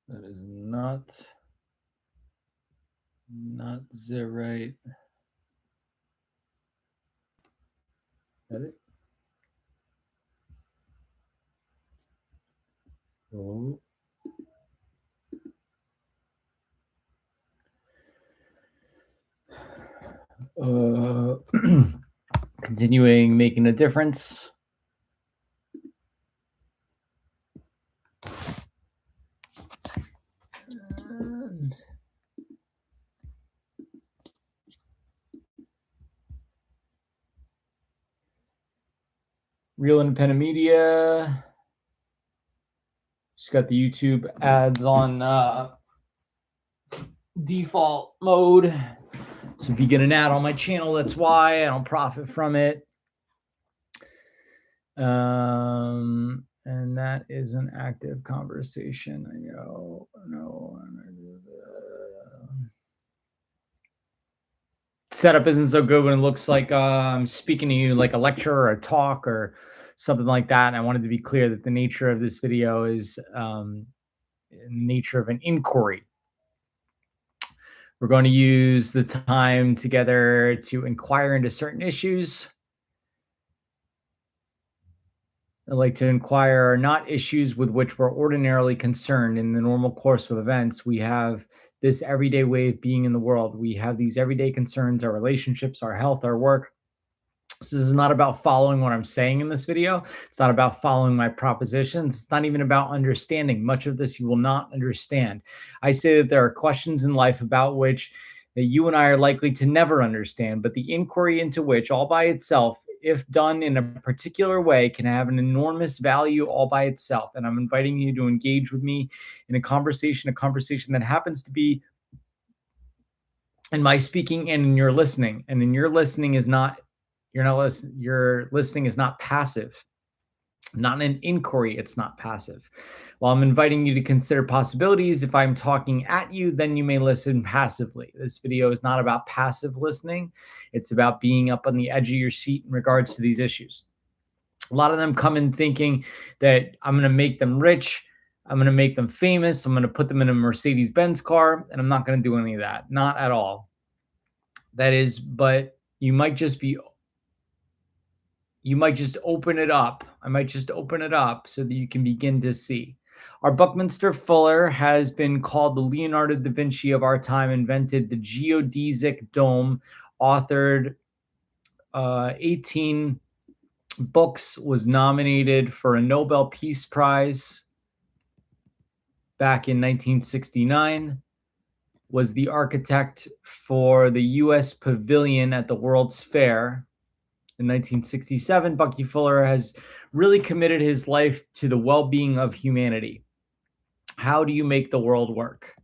That is not the right edit. Oh. Continuing making a difference. And Real Independent Media. Just got the YouTube ads on default mode. So if you get an ad on my channel, that's why I don't profit from it. And that is an active conversation. I know. No. Setup isn't so good when it looks like I'm speaking to you like a lecture or a talk or something like that. And I wanted to be clear that the nature of this video is nature of an inquiry. We're going to use the time together to inquire into certain issues. I'd like to inquire not issues with which we're ordinarily concerned in the normal course of events. We have this everyday way of being in the world. We have these everyday concerns, our relationships, our health, our work. This is not about following what I'm saying in this video. It's not about following my propositions. It's not even about understanding. Much of this you will not understand. I say that there are questions in life about which that you and I are likely to never understand, but the inquiry into which all by itself, if done in a particular way, can have an enormous value all by itself. And I'm inviting you to engage with me in a conversation that happens to be in my speaking and in your listening. And in your listening is not your listening is not passive, not an inquiry. It's not passive. While I'm inviting you to consider possibilities, if I'm talking at you, then you may listen passively. This video is not about passive listening. It's about being up on the edge of your seat in regards to these issues. A lot of them come in thinking that I'm going to make them rich. I'm going to make them famous. I'm going to put them in a Mercedes-Benz car, and I'm not going to do any of that. Not at all. That is, but you might just open it up. I might just open it up so that you can begin to see. Our Buckminster Fuller has been called the Leonardo da Vinci of our time, invented the geodesic dome, authored 18 books, was nominated for a Nobel Peace Prize back in 1969, was the architect for the U.S. Pavilion at the World's Fair. In 1967, Bucky Fuller has really committed his life to the well-being of humanity. How do you make the world work?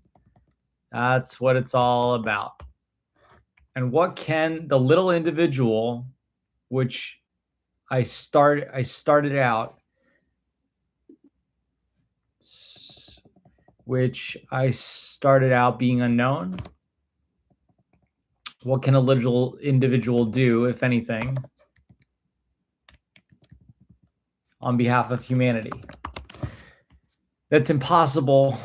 That's what it's all about. And what can the little individual, which I started out being unknown, what can a little individual do, if anything, on behalf of humanity? That's impossible.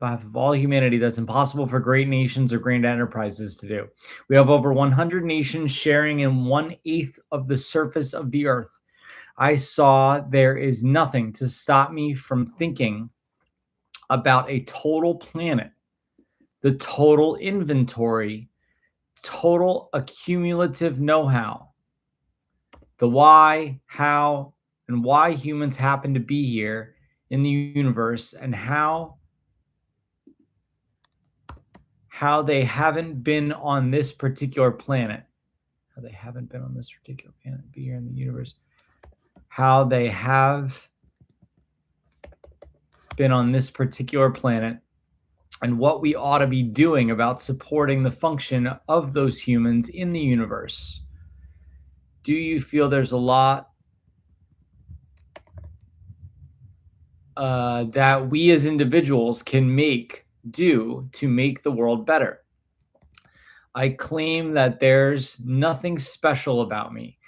On behalf of all humanity, that's impossible for great nations or grand enterprises to do. We have over 100 nations sharing in 1/8 of the surface of the earth. I saw there is nothing to stop me from thinking about a total planet, the total inventory, total accumulative know-how, the why, how, and why humans happen to be here in the universe, and how they haven't been on this particular planet. How they haven't been on this particular planet, be here in the universe. How they have been on this particular planet, and what we ought to be doing about supporting the function of those humans in the universe. Do you feel there's a lot that we as individuals can do to make the world better? I claim that there's nothing special about me.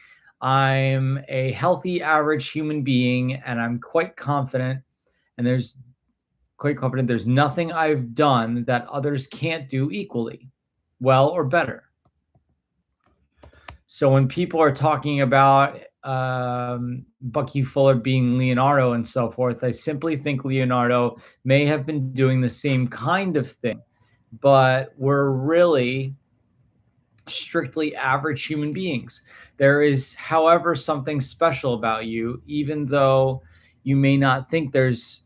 I'm a healthy, average human being, and I'm quite confident, and there's quite confident there's nothing I've done that others can't do equally well or better. So when people are talking about Bucky Fuller being Leonardo and so forth, I simply think Leonardo may have been doing the same kind of thing, but we're really strictly average human beings. There is, however, something special about you, even though you may not think there is.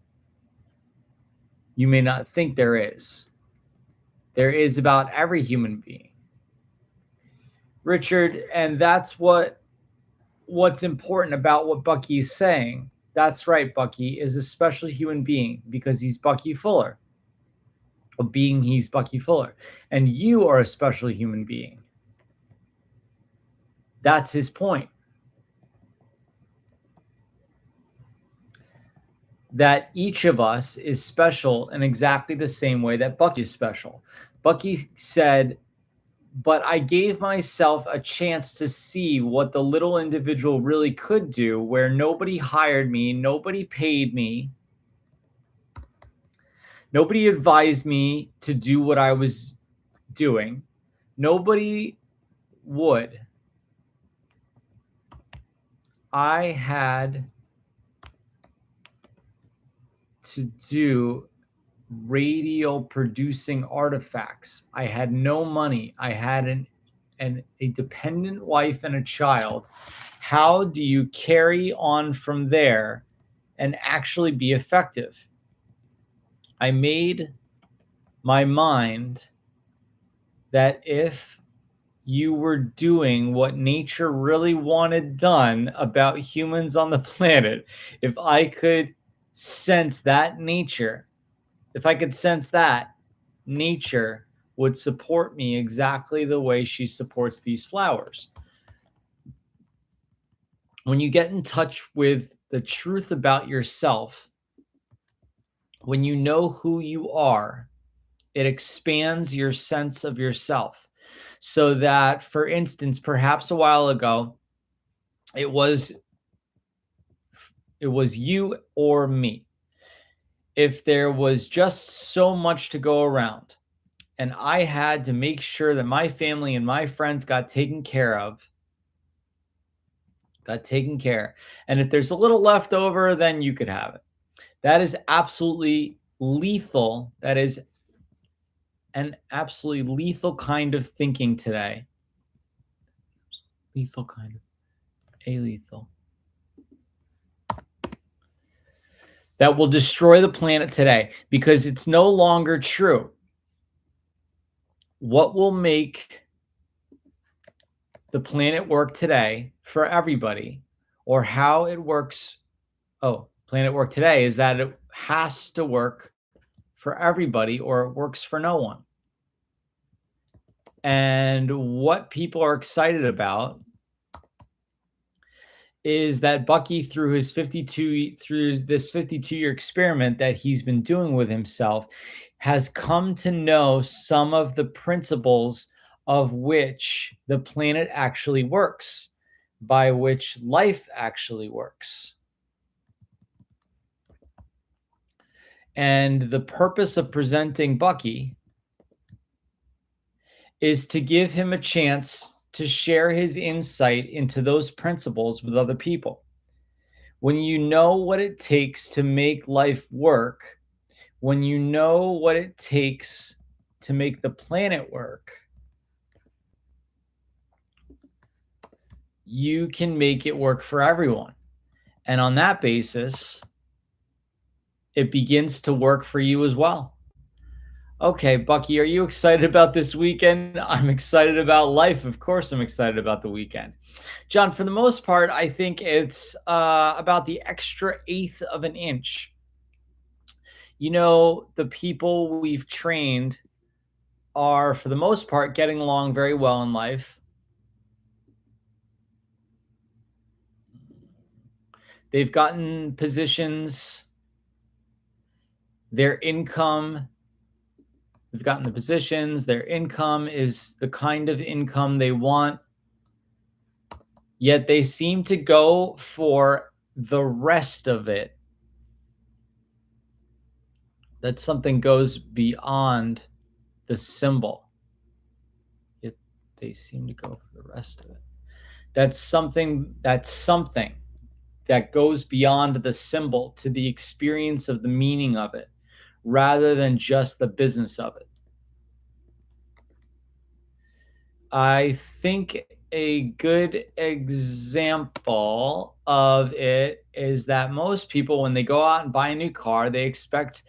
There is about every human being. Richard, and that's what's important about what Bucky is saying. That's right, Bucky is a special human being because he's Bucky Fuller. He's Bucky Fuller. And you are a special human being. That's his point. That each of us is special in exactly the same way that Bucky is special. Bucky said, but I gave myself a chance to see what the little individual really could do, where nobody hired me, nobody paid me, nobody advised me to do what I was doing. Nobody would. I had to do radio producing artifacts. I had no money. I had a dependent wife and a child. How do you carry on from there and actually be effective? I made my mind that if you were doing what nature really wanted done about humans on the planet, if I could sense that nature, if I could sense that nature would support me exactly the way she supports these flowers. When you get in touch with the truth about yourself, when you know who you are, it expands your sense of yourself. So that, for instance, perhaps a while ago, it was you or me. If there was just so much to go around and I had to make sure that my family and my friends got taken care of, and if there's a little left over, then you could have it. That is absolutely lethal. That is an absolutely lethal kind of thinking today. Lethal kind of, lethal. That will destroy the planet today because it's no longer true. What will make the planet work today for everybody, or how it works? Planet work today is that it has to work for everybody or it works for no one. And what people are excited about is that Bucky, through this 52-year experiment that he's been doing with himself, has come to know some of the principles of which the planet actually works, by which life actually works. And the purpose of presenting Bucky is to give him a chance to share his insight into those principles with other people. When you know what it takes to make life work, when you know what it takes to make the planet work, you can make it work for everyone. And on that basis, it begins to work for you as well. Okay, Bucky, are you excited about this weekend? I'm excited about life. Of course, I'm excited about the weekend. John, for the most part, I think it's about the extra eighth of an inch. You know, the people we've trained are, for the most part, getting along very well in life. They've gotten positions, their income. They've gotten the positions, their income is the kind of income they want, yet they seem to go for the rest of it. that something goes beyond the symbol. It, they seem to go for the rest of it. That's something that goes beyond the symbol to the experience of the meaning of it rather than just the business of it. I think a good example of it is that most people, when they go out and buy a new car, they expect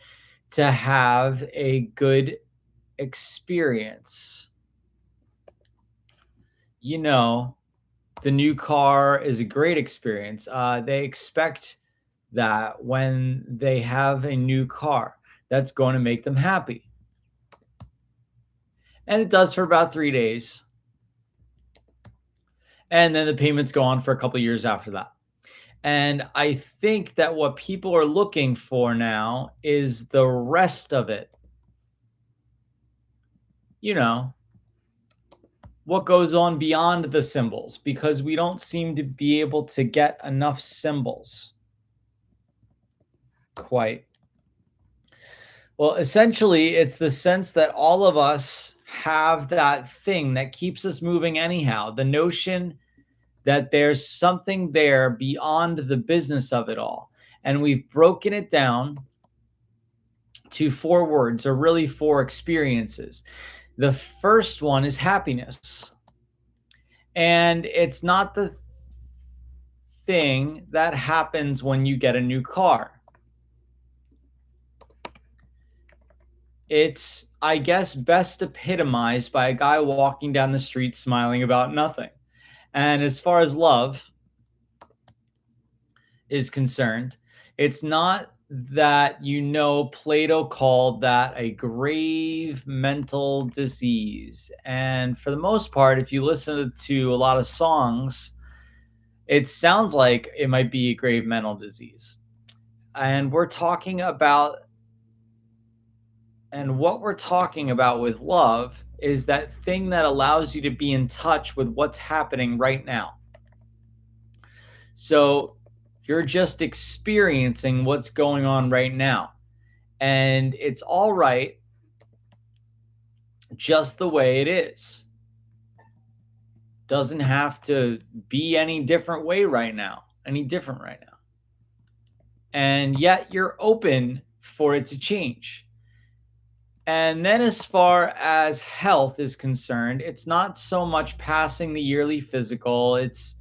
to have a good experience. You know, the new car is a great experience. They expect that when they have a new car, that's going to make them happy. And it does for about 3 days. And then the payments go on for a couple years after that. And I think that what people are looking for now is the rest of it. You know, what goes on beyond the symbols, because we don't seem to be able to get enough symbols. Quite. Well, essentially, it's the sense that all of us have that thing that keeps us moving anyhow. The notion that there's something there beyond the business of it all. And we've broken it down to 4 words, or really 4 experiences. The first one is happiness. And it's not the thing that happens when you get a new car. It's, I guess, best epitomized by a guy walking down the street smiling about nothing. And as far as love is concerned, it's not that, Plato called that a grave mental disease. And for the most part, if you listen to a lot of songs, it sounds like it might be a grave mental disease. And what we're talking about with love is that thing that allows you to be in touch with what's happening right now. So you're just experiencing what's going on right now. And it's all right just the way it is. Doesn't have to be any different right now. And yet you're open for it to change. And then as far as health is concerned, it's not so much passing the yearly physical. It's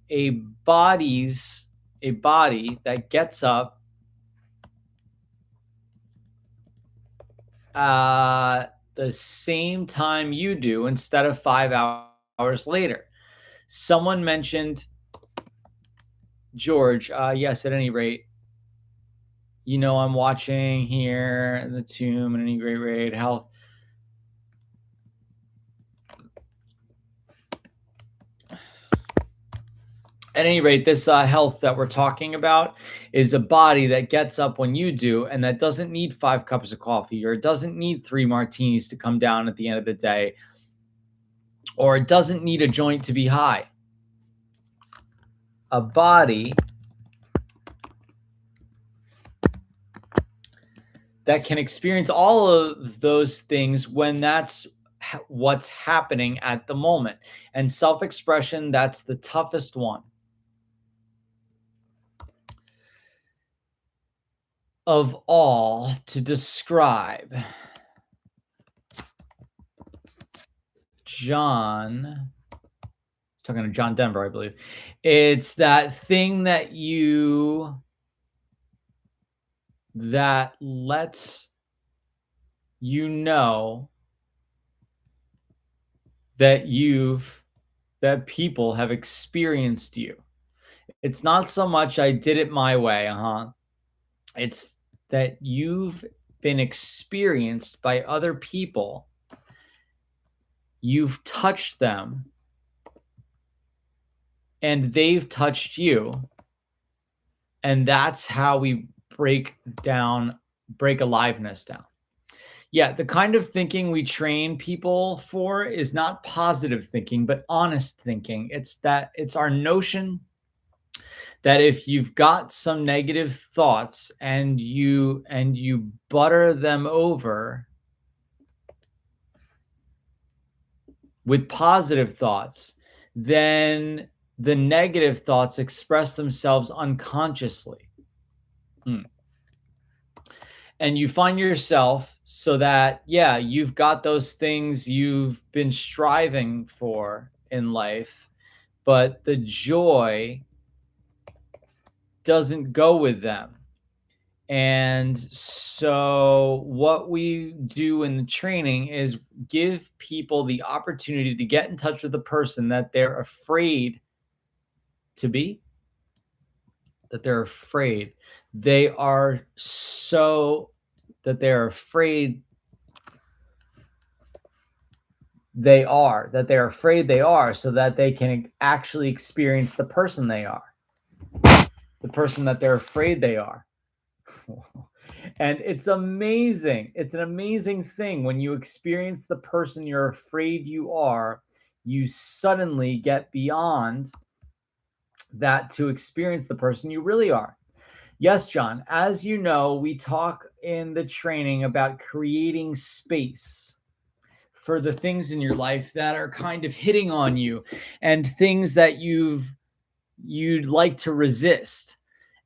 a body that gets up the same time you do instead of 5 hours later. Someone mentioned George. Yes, at any rate, I'm watching here in the tomb, at any great rate, health. At any rate, this health that we're talking about is a body that gets up when you do, and that doesn't need 5 cups of coffee, or it doesn't need 3 martinis to come down at the end of the day, or it doesn't need a joint to be high. A body that can experience all of those things when that's what's happening at the moment. And self-expression, that's the toughest one of all to describe. John is talking to John Denver, I believe. It's that thing that lets you know that people have experienced you. It's not so much I did it my way, It's that you've been experienced by other people. You've touched them, and they've touched you. And that's how we break aliveness down. Yeah, the kind of thinking we train people for is not positive thinking, but honest thinking. It's our notion that if you've got some negative thoughts and you butter them over with positive thoughts, then the negative thoughts express themselves unconsciously. And you find yourself so that, yeah, you've got those things you've been striving for in life, but the joy doesn't go with them. And so, what we do in the training is give people the opportunity to get in touch with the person that they're afraid to be, that they're afraid. They are so that they're afraid that they're afraid they are, so that they can actually experience the person they are, the person that they're afraid they are. And it's amazing. It's an amazing thing when you experience the person you're afraid you are, you suddenly get beyond that to experience the person you really are. Yes, John, as you know, we talk in the training about creating space for the things in your life that are kind of hitting on you and things that you'd like to resist.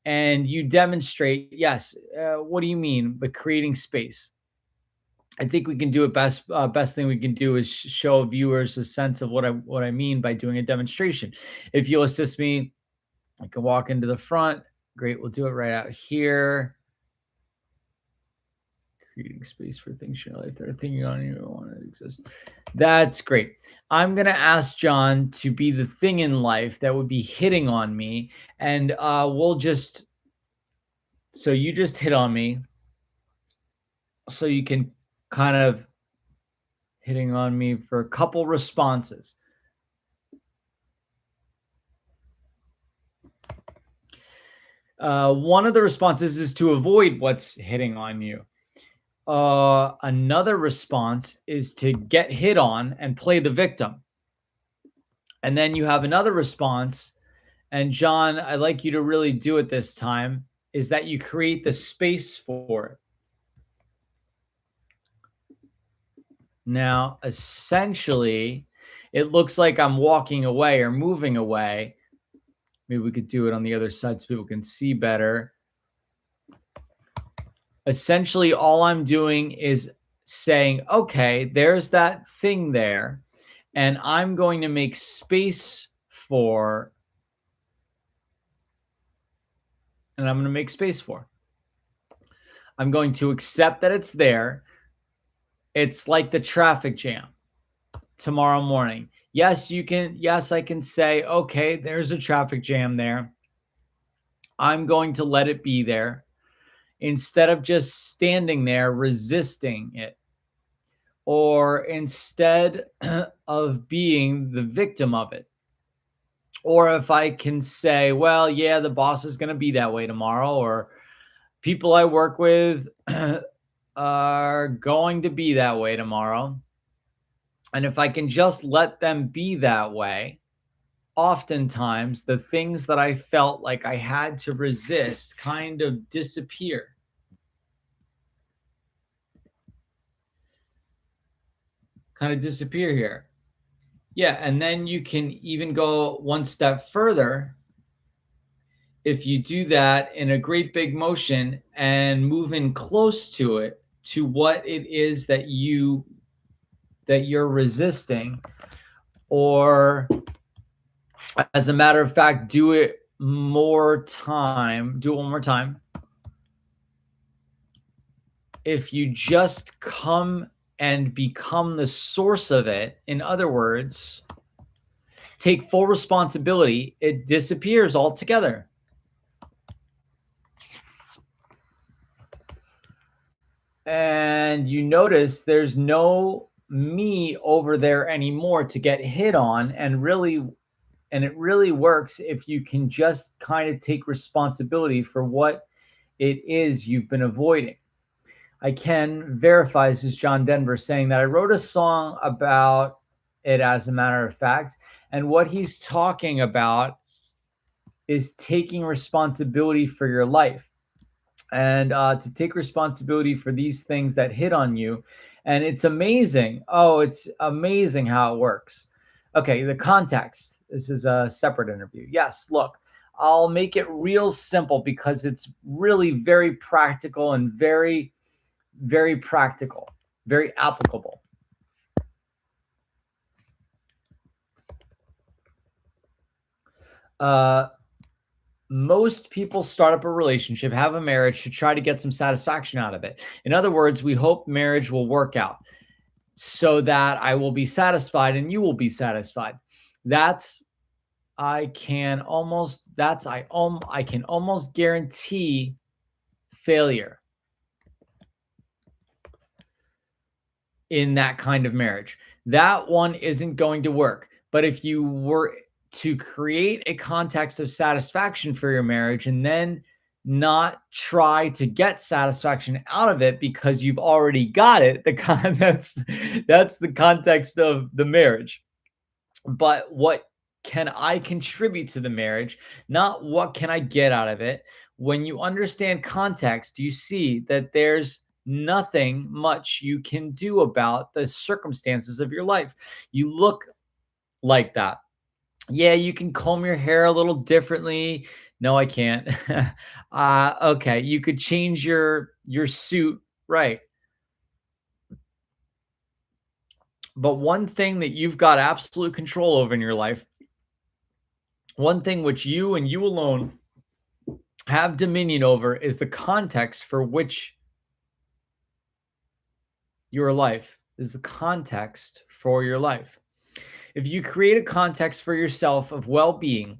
And you demonstrate, yes, what do you mean by creating space? I think we can do it best. Best thing we can do is show viewers a sense of what I mean by doing a demonstration. If you'll assist me, I can walk into the front. Great, we'll do it right out here. Creating space for things in your life that are thinking on you don't want to exist. That's great. I'm going to ask John to be the thing in life that would be hitting on me. And so you just hit on me. So you can kind of hitting on me for a couple responses. One of the responses is to avoid what's hitting on you. Another response is to get hit on and play the victim. And then you have another response. And John, I'd like you to really do it this time, is that you create the space for it. Now, essentially, it looks like I'm walking away or moving away. Maybe we could do it on the other side so people can see better. Essentially, all I'm doing is saying, okay, there's that thing there, and I'm going to make space for, and I'm going to make space for. I'm going to accept that it's there. It's like the traffic jam tomorrow morning. Yes, I can say, okay, there's a traffic jam there. I'm going to let it be there instead of just standing there resisting it, or instead of being the victim of it. Or if I can say, well, yeah, the boss is going to be that way tomorrow, or people I work with are going to be that way tomorrow. And if I can just let them be that way, oftentimes the things that I felt like I had to resist kind of disappear. Here. Yeah, and then you can even go one step further if you do that in a great big motion and move in close to it, to what it is that you're resisting, or as a matter of fact, do it one more time. If you just come and become the source of it, in other words, take full responsibility, it disappears altogether. And you notice there's no me over there anymore to get hit on. And it really works if you can just kind of take responsibility for what it is you've been avoiding. I can verify, this is John Denver saying that I wrote a song about it, as a matter of fact. And what he's talking about is taking responsibility for your life, and to take responsibility for these things that hit on you. And it's amazing. Oh, it's amazing how it works. Okay, the context. This is a separate interview. Yes, look, I'll make it real simple because it's really very practical and very, very practical, very applicable. Most people start up a relationship, have a marriage to try to get some satisfaction out of it. In other words, we hope marriage will work out so that I will be satisfied and you will be satisfied. That's I can almost I can almost guarantee failure in that kind of marriage. That one isn't going to work. But if you were to create a context of satisfaction for your marriage and then not try to get satisfaction out of it because you've already got it, that's the context of the marriage. But what can I contribute to the marriage, not what can I get out of it? When you understand context, you see that there's nothing much you can do about the circumstances of your life. You look like that. Yeah, you can comb your hair a little differently. No, I can't. Okay, you could change your suit, right? But one thing that you've got absolute control over in your life, one thing which you and you alone have dominion over, is the context for which your life is the context for your life. If you create a context for yourself of well-being,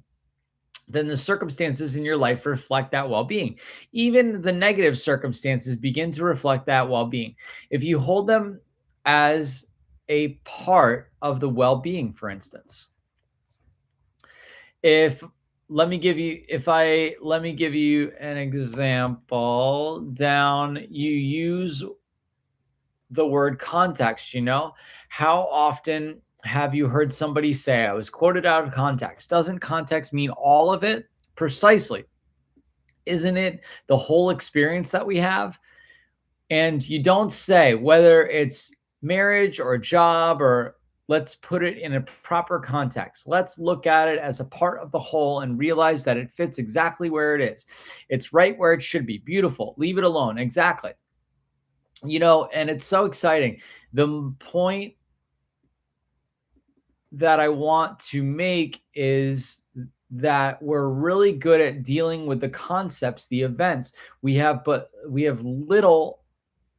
then the circumstances in your life reflect that well-being. Even the negative circumstances begin to reflect that well-being. If you hold them as a part of the well-being, for instance, if let me give you an example. Down, you use the word context. How often have you heard somebody say, I was quoted out of context? Doesn't context mean all of it? Precisely. Isn't it the whole experience that we have? And you don't say whether it's marriage or a job, or let's put it in a proper context. Let's look at it as a part of the whole and realize that it fits exactly where it is. It's right where it should be. Beautiful. Leave it alone. Exactly. And it's so exciting. The point that I want to make is that we're really good at dealing with the concepts, the events. We have a little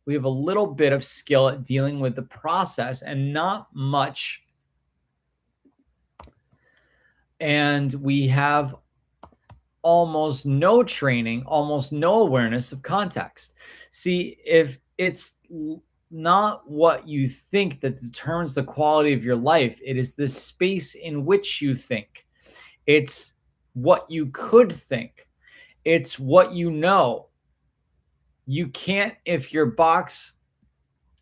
bit of skill at dealing with the process and not much. And we have almost no training, almost no awareness of context. See, if it's not what you think that determines the quality of your life, it is the space in which you think. It's what you could think. It's what you know. You can't, if your box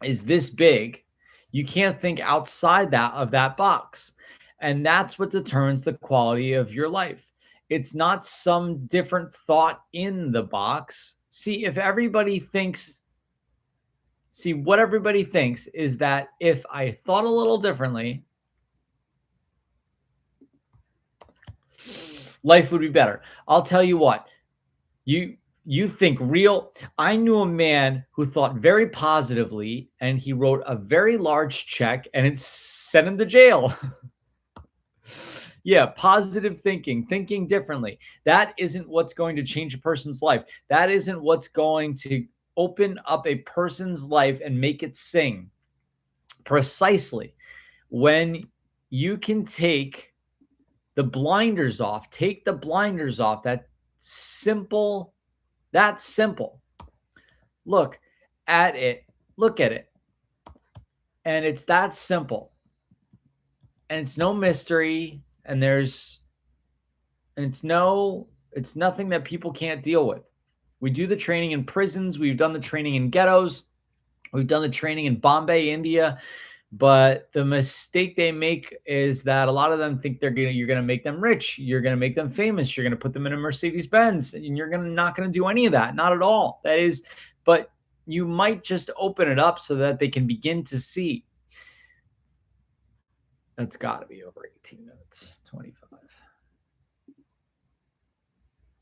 is this big, you can't think outside of that box. And that's what determines the quality of your life. It's not some different thought in the box. What everybody thinks is that if I thought a little differently, life would be better. I'll tell you what, you think real. I knew a man who thought very positively, and he wrote a very large check and it sent him to jail. Yeah, positive thinking differently. That isn't what's going to change a person's life. That isn't what's going to open up a person's life and make it sing. Precisely. When you can take the blinders off, that's simple. Look at it. And it's that simple. And it's no mystery. And it's nothing that people can't deal with. We do the training in prisons. We've done the training in ghettos. We've done the training in Bombay, India. But the mistake they make is that a lot of them think you're gonna make them rich, you're gonna make them famous, you're gonna put them in a Mercedes Benz, and you're gonna not gonna do any of that. Not at all. That is, but you might just open it up so that they can begin to see. That's got to be over 18 minutes, 25.